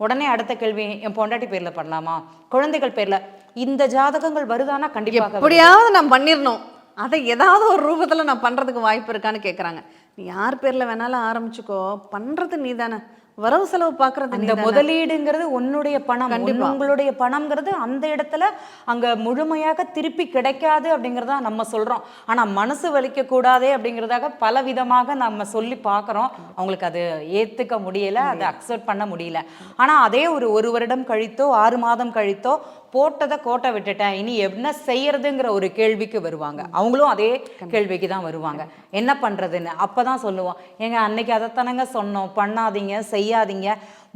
உடனே அடுத்த கேள்வி, என் பொண்டாட்டி பேர்ல பண்ணலாமா, குழந்தைகள் பேர்ல, இந்த ஜாதகங்கள் வருதானா? கண்டிப்பாக வருது. எப்படியாவது நான் பண்ணிடணும், அதை ஏதாவது ஒரு ரூபத்தில் நான் பண்ணுறதுக்கு வாய்ப்பு இருக்கான்னு கேட்குறாங்க. நீ யார் பேரில் வேணாலும் ஆரம்பிச்சுக்கோ, பண்ணுறது நீ தானே, வரவு செலவு பார்க்குறது நீ அந்த தானே. முதலீடுங்கிறது உன்னுடைய பணம், கண்டிப்பா. உங்களுடைய பணம்ங்கிறது அந்த இடத்துல அங்க முழுமையாக திருப்பி கிடைக்காது அப்படிங்கிறதா நம்ம சொல்றோம். ஆனா மனசு வலிக்க கூடாதே அப்படிங்கிறதாக பல விதமாக நம்ம சொல்லி பார்க்குறோம். அவங்களுக்கு அது ஏத்துக்க முடியல, அதை அக்செப்ட் பண்ண முடியல. ஆனா அதே ஒரு வருடம் கழித்தோ 6 மாதம் கழித்தோ போட்டதை கோட்டை விட்டுட்டேன், இனி என்ன செய்யறதுங்கிற ஒரு கேள்விக்கு வருவாங்க. அவங்களும் அதே கேள்விக்கு தான் வருவாங்க, என்ன பண்றதுன்னு. அப்பதான் சொல்லுவோம், ஏங்க அன்னைக்கு அதைத்தானங்க சொன்னோம், பண்ணாதீங்க செய்யாதீங்க,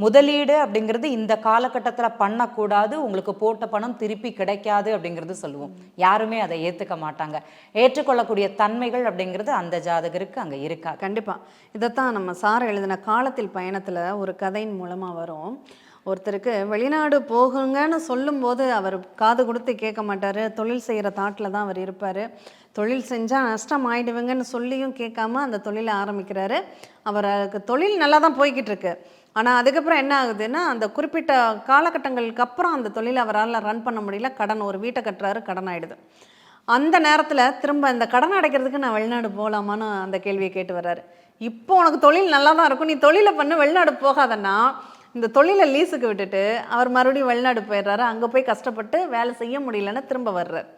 முதலீடு அப்படிங்கிறது இந்த காலகட்டத்தில் பண்ணக்கூடாது, உங்களுக்கு போட்ட பணம் திருப்பி கிடைக்காது அப்படிங்கிறது சொல்லுவோம். யாருமே அதை ஏற்றுக்க மாட்டாங்க. ஏற்றுக்கொள்ளக்கூடிய தன்மைகள் அப்படிங்கிறது அந்த ஜாதகருக்கு அங்கே இருக்கா. கண்டிப்பாக. இதைத்தான் நம்ம சார் எழுதின காலத்தில் பயணத்தில் ஒரு கதையின் மூலமாக வரும். ஒருத்தருக்கு வெளிநாடு போகுங்கன்னு சொல்லும்போது அவர் காது கொடுத்து கேட்க மாட்டார், தொழில் செய்கிற தாட்டில் தான் அவர் இருப்பார். தொழில் செஞ்சால் நஷ்டம் ஆகிடுவீங்கன்னு சொல்லியும் கேட்காம அந்த தொழிலை ஆரம்பிக்கிறாரு. அவருக்கு தொழில் நல்லா தான் போய்கிட்டு இருக்கு. ஆனால் அதுக்கப்புறம் என்ன ஆகுதுன்னா, அந்த குறிப்பிட்ட காலகட்டங்களுக்கு அப்புறம் அந்த தொழிலை அவரால் ரன் பண்ண முடியல. கடன், ஒரு வீட்டை கட்டுறாரு, கடன் ஆகிடுது. அந்த நேரத்தில் திரும்ப இந்த கடன் அடைக்கிறதுக்கு நான் வெளிநாடு போகலாமான்னு அந்த கேள்வியை கேட்டு வர்றாரு. இப்போ உனக்கு தொழில் நல்லா தான் இருக்கும், நீ தொழிலை பண்ண, வெளிநாடு போகாதன்னா, இந்த தொழிலை லீஸுக்கு விட்டுட்டு அவர் மறுபடியும் வெளிநாடு போயிடுறாரு. அங்கே போய் கஷ்டப்பட்டு வேலை செய்ய முடியலன்னு திரும்ப வர்றார்.